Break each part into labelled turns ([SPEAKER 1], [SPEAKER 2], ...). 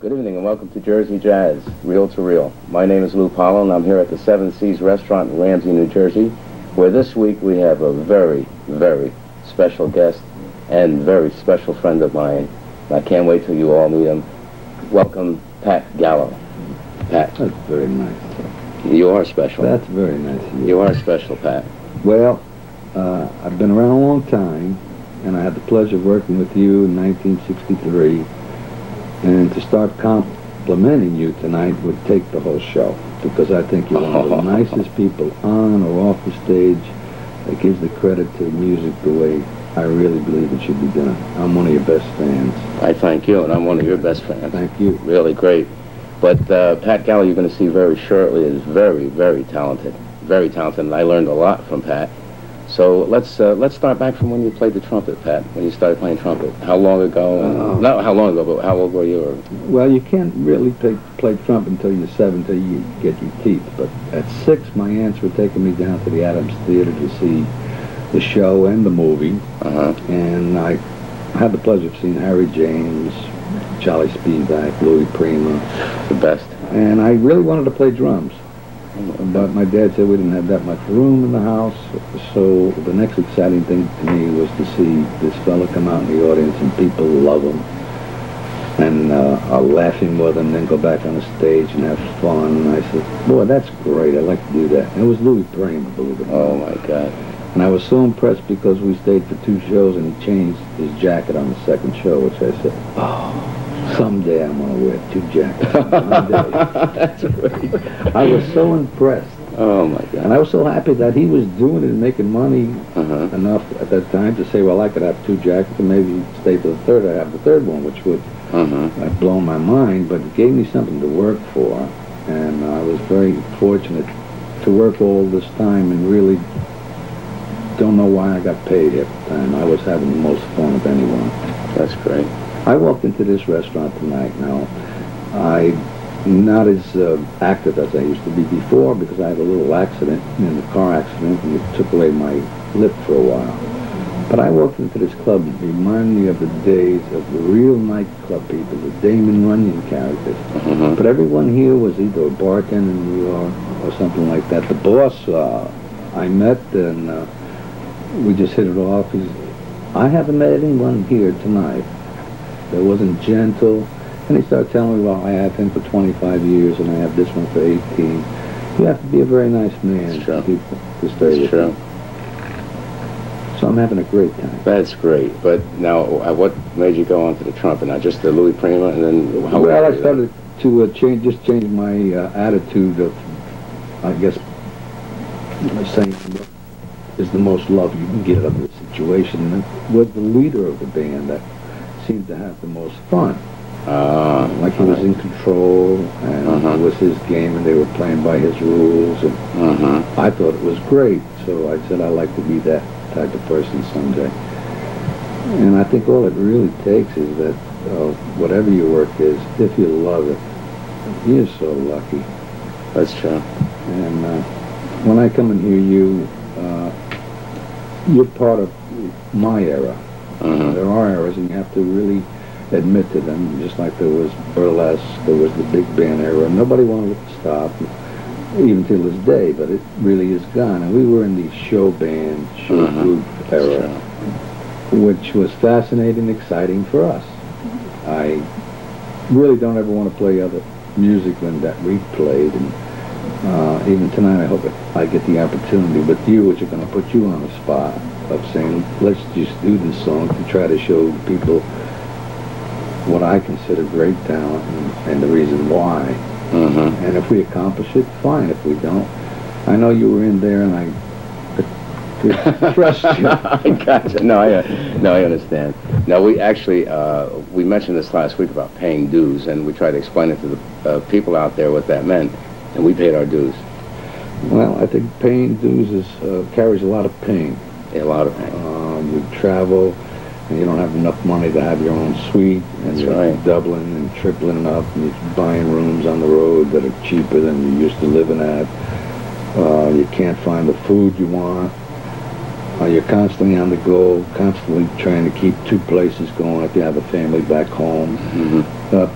[SPEAKER 1] Good evening and welcome to Jersey Jazz, Reel to Reel. My name is Lou Pallo and I'm here at the Seven Seas Restaurant in Ramsey, New Jersey, where this week we have a very, very special guest and very special friend of mine. I can't wait till you all meet him. Welcome, Pat Gallow. Pat.
[SPEAKER 2] That's very nice.
[SPEAKER 1] You are special.
[SPEAKER 2] That's very nice of you.
[SPEAKER 1] You are special, Pat.
[SPEAKER 2] Well, I've been around a long time, and I had the pleasure of working with you in 1963. And to start complimenting you tonight would take the whole show, because I think you're one of the nicest people on or off the stage that gives the credit to the music the way I really believe it should be done. I'm one of your best fans.
[SPEAKER 1] I thank you, and I'm one of your best fans.
[SPEAKER 2] Thank you.
[SPEAKER 1] Really great. But Pat Gallow, you're going to see very shortly, is very, very talented. Very talented, and I learned a lot from Pat. So let's start back from when you played the trumpet, Pat, when you started playing trumpet. How long ago? And, not how long ago, but how old were you? Or?
[SPEAKER 2] Well, you can't really play trumpet until you're 7, until you get your teeth. But at 6, my aunts were taking me down to the Adams Theater to see the show and the movie. And I had the pleasure of seeing Harry James, Charlie Spivak, Louis Prima.
[SPEAKER 1] The best. And
[SPEAKER 2] I really wanted to play drums. But my dad said we didn't have that much room in the house, so the next exciting thing to me was to see this fella come out in the audience and people love him and are laughing with him, then go back on the stage and have fun. And I said, boy, that's great, I'd like to do that. And it was Louis Prima, believe it or not.
[SPEAKER 1] Oh my God.
[SPEAKER 2] And I was so impressed because we stayed for 2 shows and he changed his jacket on the 2nd show, which I said, oh, someday I'm going to wear 2 jackets.
[SPEAKER 1] That's great.
[SPEAKER 2] I was so impressed.
[SPEAKER 1] Oh my God.
[SPEAKER 2] And I was so happy that he was doing it and making money enough at that time to say, well, I could have 2 jackets and maybe stay for the 3rd. I have the 3rd one, which would have blown my mind, but it gave me something to work for. And I was very fortunate to work all this time and really don't know why I got paid half the time. I was having the most fun of anyone.
[SPEAKER 1] That's great.
[SPEAKER 2] I walked into this restaurant tonight. Now, I'm not as active as I used to be before because I had a little accident, in the car accident, and it took away my lip for a while. But I walked into this club and it reminded me of the days of the real nightclub people, the Damon Runyon characters. But everyone here was either a bartender in New York or something like that. The boss I met, and we just hit it off. I haven't met anyone here tonight that wasn't gentle. And he started telling me, well, I have him for 25 years and I have this one for 18. You have to be a very nice man to stay with you. So I'm having a great time.
[SPEAKER 1] That's great. But now, what made you go on to the trumpet? Now, just the Louis Prima, and then how?
[SPEAKER 2] Well, I started to change my attitude of, I guess, saying what is the most love you can get out of the situation. And it was the leader of the band that seemed to have the most fun. Like he was in control, and it was his game, and they were playing by his rules, and I thought it was great. So I said I'd like to be that type of person someday. And I think all it really takes is that whatever your work is, if you love it, you're so lucky.
[SPEAKER 1] That's true.
[SPEAKER 2] And when I come and hear you, you're part of my era. There are eras, and you have to really admit to them, just like there was burlesque, there was the big band era. Nobody wanted it to stop, even till this day, but it really is gone. And we were in the show band, show group era, which was fascinating, exciting for us. I really don't ever want to play other music than that we played, and even tonight I hope I get the opportunity with you, which are going to put you on the spot of saying, let's just do this song to try to show people what I consider great talent and the reason why. And if we accomplish it, fine. If we don't, I know you were in there and I trust you.
[SPEAKER 1] I gotcha. No, I understand. Now, we actually, we mentioned this last week about paying dues, and we tried to explain it to the people out there what that meant, and we paid our dues.
[SPEAKER 2] Well, I think paying dues carries a lot of pain.
[SPEAKER 1] A lot of pain.
[SPEAKER 2] You travel, and you don't have enough money to have your own suite, and you're doubling and tripling up, and you're buying rooms on the road that are cheaper than you used to living at. You can't find the food you want. You're constantly on the go, constantly trying to keep two places going if you have a family back home.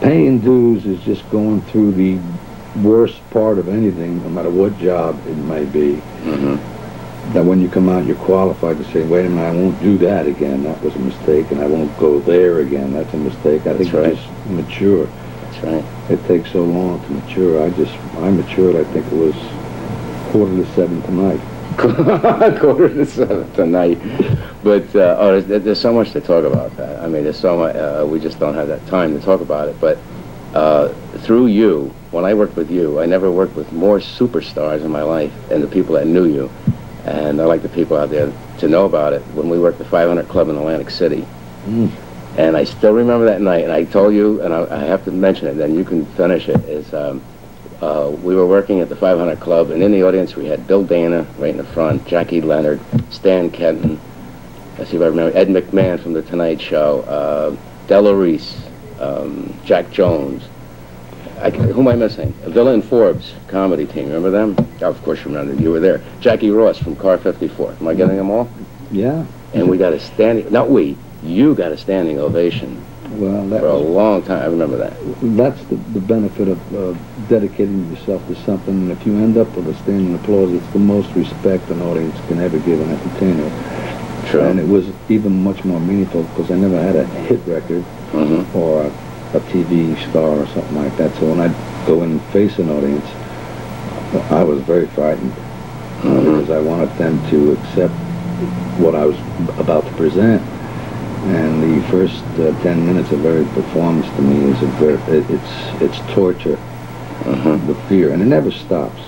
[SPEAKER 2] Paying dues is just going through the worst part of anything, no matter what job it may be. That when you come out, you're qualified to say, wait a minute, I won't do that again. That was a mistake, and I won't go there again. That's a mistake. I think you just mature.
[SPEAKER 1] That's right.
[SPEAKER 2] It takes so long to mature. I matured, I think it was 6:45 tonight.
[SPEAKER 1] 6:45 tonight. But there's so much to talk about that. I mean, there's so much. We just don't have that time to talk about it. But through you, when I worked with you, I never worked with more superstars in my life and the people that knew you. And I'd like the people out there to know about it. When we worked the 500 Club in Atlantic City. And I still remember that night, and I told you, and I have to mention it, then you can finish it, is we were working at the 500 Club, and in the audience we had Bill Dana right in the front, Jackie Leonard, Stan Kenton, let's see if I remember, Ed McMahon from The Tonight Show, Della Reese, Jack Jones. Who am I missing? Villa and Forbes comedy team, remember them? Oh, of course you remember, you were there. Jackie Ross from Car 54. Am I getting them all?
[SPEAKER 2] Yeah.
[SPEAKER 1] And we got a standing, not we, you got a standing ovation.
[SPEAKER 2] Well, that
[SPEAKER 1] for a long time. I remember that.
[SPEAKER 2] That's the benefit of dedicating yourself to something. And if you end up with a standing applause, it's the most respect an audience can ever give an entertainer.
[SPEAKER 1] True.
[SPEAKER 2] And it was even much more meaningful because I never had a hit record or a TV star or something like that. So when I'd go in and face an audience, I was very frightened because I wanted them to accept what I was about to present. And the first 10 minutes of every performance to me is it's torture, the fear, and it never stops.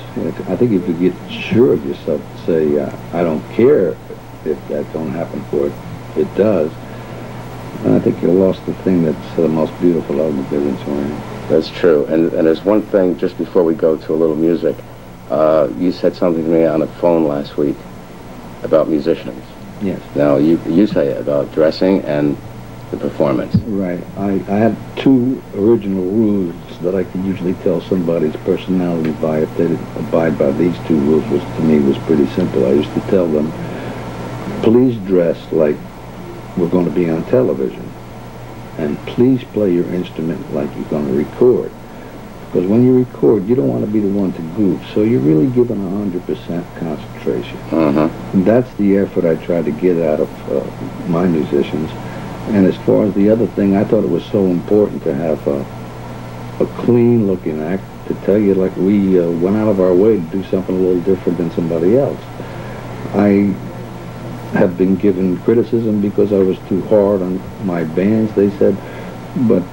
[SPEAKER 2] I think if you get sure of yourself to say, I don't care if that don't happen for it, it does, I think you lost the thing that's the most beautiful of the business we're in.
[SPEAKER 1] That's true. And there's one thing, just before we go to a little music, you said something to me on the phone last week about musicians.
[SPEAKER 2] Yes.
[SPEAKER 1] Now, you say about dressing and the performance.
[SPEAKER 2] Right. I had two original rules that I could usually tell somebody's personality by. If they didn't abide by these two rules, which to me was pretty simple. I used to tell them, please dress like we're going to be on television. And please play your instrument like you're going to record. Because when you record, you don't want to be the one to goof. So you're really giving 100% concentration. And that's the effort I try to get out of my musicians. And as far as the other thing, I thought it was so important to have a clean-looking act, to tell you like we went out of our way to do something a little different than somebody else. I have been given criticism because I was too hard on my bands, they said, but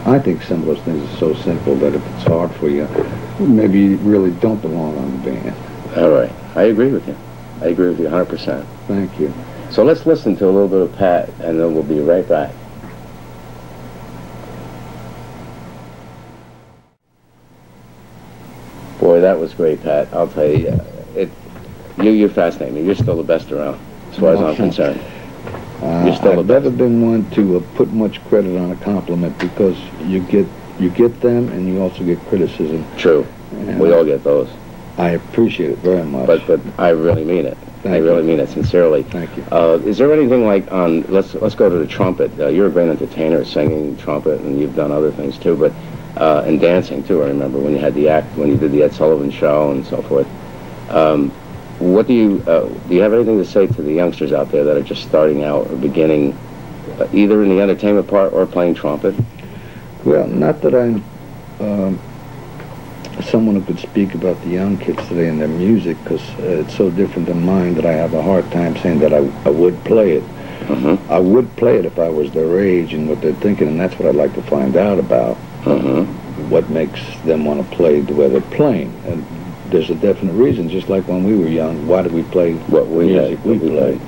[SPEAKER 2] I think some of those things are so simple that if it's hard for you, maybe you really don't belong on the band.
[SPEAKER 1] All right. I agree with you. I agree with you 100%.
[SPEAKER 2] Thank you.
[SPEAKER 1] So let's listen to a little bit of Pat, and then we'll be right back. Boy, that was great, Pat. I'll tell you, you fascinate me. You're still the best around, as far as I'm concerned. You're still
[SPEAKER 2] I've never been one to put much credit on a compliment because you get them and you also get criticism.
[SPEAKER 1] True. And we all get those.
[SPEAKER 2] I appreciate it very much.
[SPEAKER 1] But I really mean it. I really mean it sincerely.
[SPEAKER 2] Thank you.
[SPEAKER 1] Is there anything like on? Let's go to the trumpet. You're a great entertainer, singing trumpet, and you've done other things too. But and dancing too. I remember when you had the act, when you did the Ed Sullivan Show and so forth. What do you have anything to say to the youngsters out there that are just starting out or beginning, either in the entertainment part or playing trumpet?
[SPEAKER 2] Well, not that I'm someone who could speak about the young kids today and their music, because it's so different than mine that I have a hard time saying that I would play it. I would play it if I was their age and what they're thinking, and that's what I'd like to find out about. What makes them want to play the way they're playing. And there's a definite reason, just like when we were young, why did we play what music we played?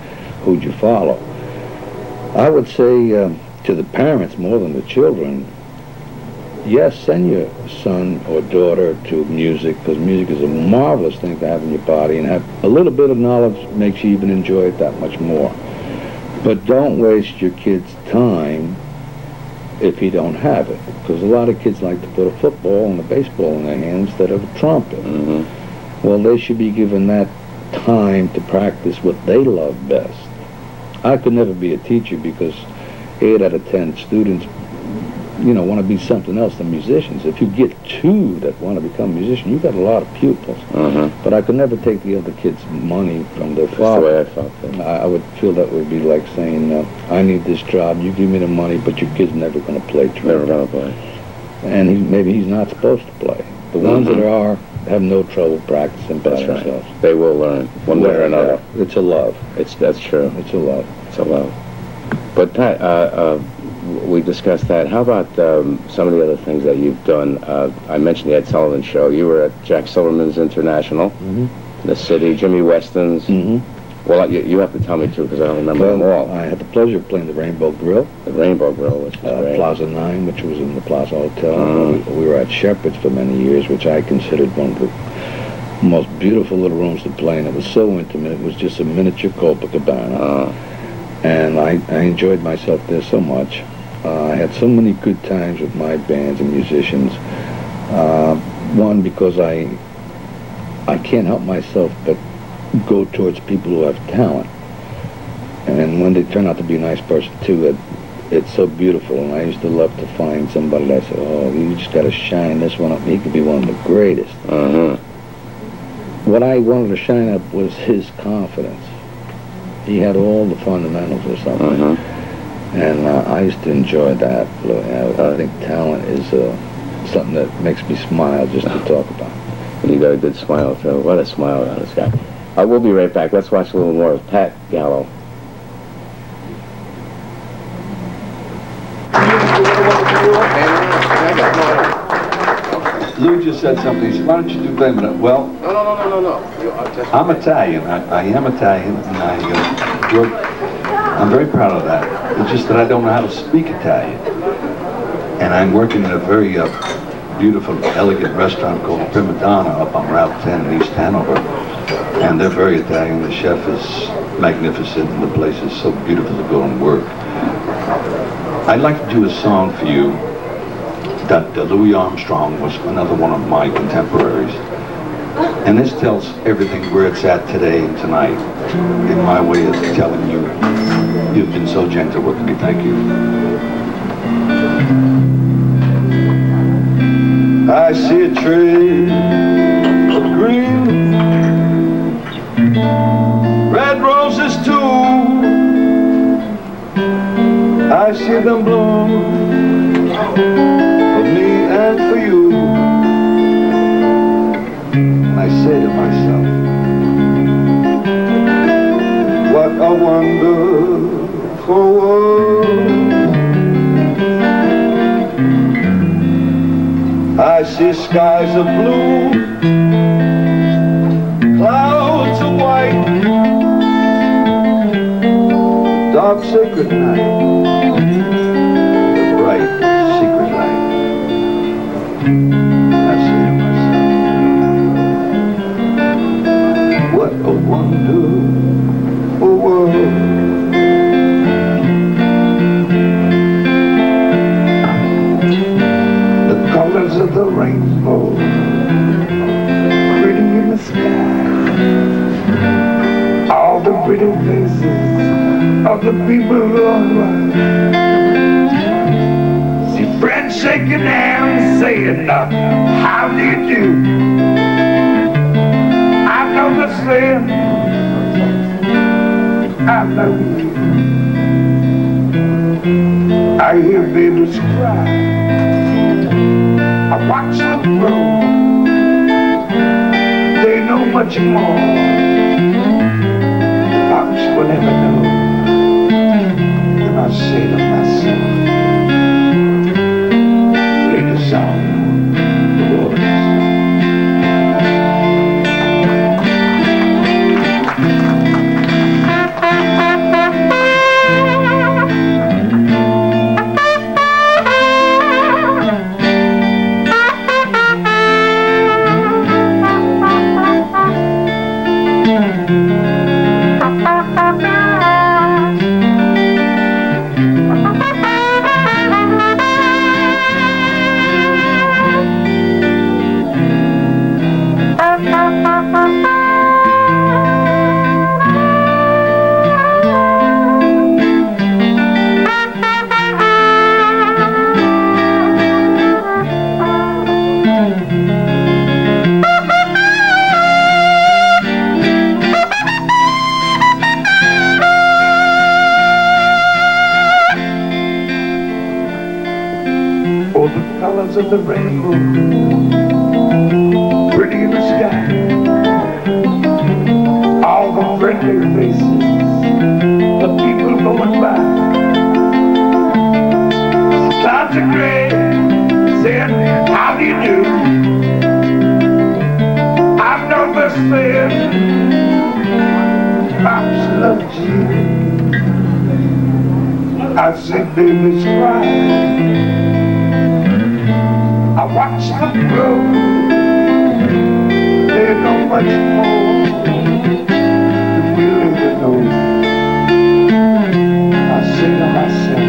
[SPEAKER 2] Who'd you follow? I would say to the parents more than the children, yes, send your son or daughter to music, because music is a marvelous thing to have in your body, and have a little bit of knowledge makes you even enjoy it that much more. But don't waste your kid's time if he don't have it, because a lot of kids like to put a football and a baseball in their hands instead of a trumpet. Well, they should be given that time to practice what they love best. I could never be a teacher because 8 out of 10 students, want to be something else than musicians. If you get 2 that want to become musicians, you've got a lot of pupils. But I could never take the other kids' money from their father.
[SPEAKER 1] That's the way I felt.
[SPEAKER 2] I would feel that would be like saying, I need this job, you give me the money, but your kid's never going to play trumpet.
[SPEAKER 1] Never going to play.
[SPEAKER 2] And maybe he's not supposed to play. The ones that are have no trouble practicing by themselves.
[SPEAKER 1] Right. They will learn one way or another.
[SPEAKER 2] It's a love.
[SPEAKER 1] That's true.
[SPEAKER 2] It's a love.
[SPEAKER 1] It's a love. But Pat, we discussed that. How about some of the other things that you've done? I mentioned the Ed Sullivan Show. You were at Jack Silverman's International, the City, Jimmy Weston's. Well, you have to tell me too, because I don't remember them all.
[SPEAKER 2] I had the pleasure of playing the Rainbow Grill.
[SPEAKER 1] The Rainbow Grill, which was great.
[SPEAKER 2] Plaza 9, which was in the Plaza Hotel. We were at Shepherd's for many years, which I considered one of the most beautiful little rooms to play in. It was so intimate. It was just a miniature Copacabana. And I enjoyed myself there so much. I had so many good times with my bands and musicians. One, because I can't help myself but go towards people who have talent. And when they turn out to be a nice person too, it's so beautiful. And I used to love to find somebody that said, oh, you just got to shine this one up. He could be one of the greatest. What I wanted to shine up was his confidence. He had all the fundamentals or something. And I used to enjoy that. I think talent is something that makes me smile just to talk about.
[SPEAKER 1] And you got a good smile, too. What a smile on this guy. We'll be right back. Let's watch a little more of Pat Gallow.
[SPEAKER 3] Lou just said something. He said, why don't you do blame it? Well,
[SPEAKER 1] No.
[SPEAKER 3] I'm Italian. I am Italian, and I'm very proud of that. It's just that I don't know how to speak Italian. And I'm working in a very beautiful, elegant restaurant called Prima Donna up on Route 10 in East Hanover. And they're very Italian. The chef is magnificent, and the place is so beautiful to go and work. I'd like to do a song for you that Louis Armstrong was another one of my contemporaries. And this tells everything where it's at today and tonight. In my way of telling you, you've been so gentle with me. Thank you. I see a tree of green, red roses too. I see them bloom for me and for you. And I say to myself, what a wonderful world. I see skies of blue, clouds of white, dark sacred night, the bright secret light. I say to myself, what a wonderful world. The colors of the rainbow, pretty in the sky, all the pretty faces of the people going by. See friends shaking hands, saying, how do you do? I know the saying, I love you. I hear babies cry, I watch them grow. They know much more than folks will ever know. And I say to myself, play the song, the words. all the colors of the rainbow, pretty in the sky, all the friendly faces, the people going by. Clouds are gray, saying, how do you do? I'm no best friend, Pops loves you. I say, babies cry. I watch them grow. They know much more than we'll ever know. I say to myself,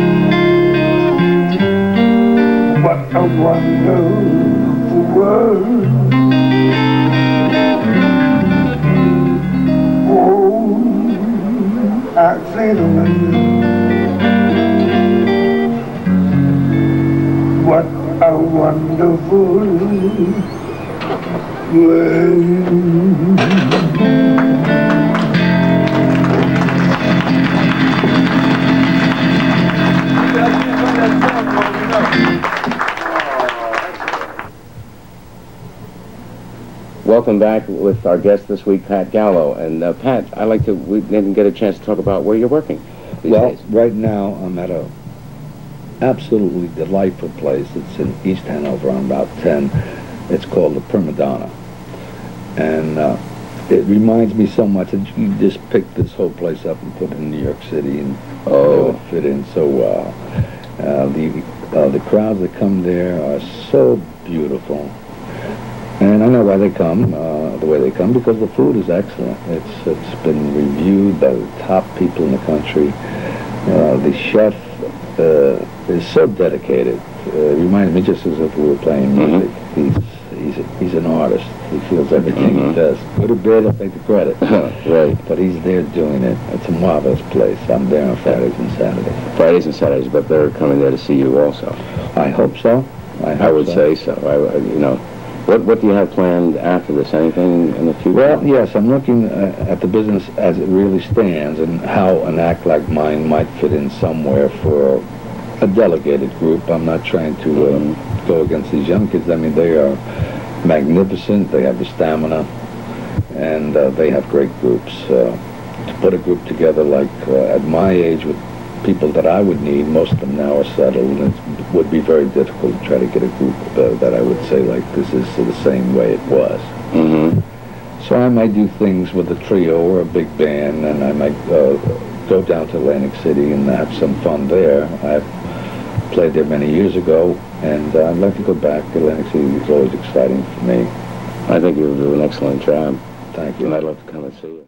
[SPEAKER 3] what a wonderful world. Oh, I say to myself, what a wonderful world.
[SPEAKER 1] Welcome back with our guest this week, Pat Gallow. And Pat, we didn't get a chance to talk about where you're working these days.
[SPEAKER 2] Right now I'm at a absolutely delightful place. It's in East Hanover on Route 10. It's called the Prima Donna. And it reminds me so much that you just pick this whole place up and put it in New York City, and it would fit in so well. The crowds that come there are so beautiful. And I know why they come, the way they come, because the food is excellent. It's been reviewed by the top people in the country. The chef is so dedicated. It reminds me just as if we were playing music. He's an artist. He feels everything he does. Good or bad, I'll take the credit.
[SPEAKER 1] Right.
[SPEAKER 2] But he's there doing it. It's a marvelous place. I'm there on Fridays and Saturdays.
[SPEAKER 1] Fridays and Saturdays, but they're coming there to see you also.
[SPEAKER 2] I hope so.
[SPEAKER 1] I would say so. You know, what do you have planned after this? Anything in the future?
[SPEAKER 2] Well, yes, I'm looking at the business as it really stands and how an act like mine might fit in somewhere for a delegated group. I'm not trying to go against these young kids. I mean, they are magnificent. They have the stamina, and they have great groups. To put a group together like at my age with people that I would need, most of them now are settled, and it would be very difficult to try to get a group that I would say like this is the same way it was. So I might do things with a trio or a big band, and I might go down to Atlantic City and have some fun there. I've played there many years ago, and I'd like to go back. Atlantic City is always exciting for me.
[SPEAKER 1] I think you'll do an excellent job.
[SPEAKER 2] Thank you.
[SPEAKER 1] And I'd love to come and see you.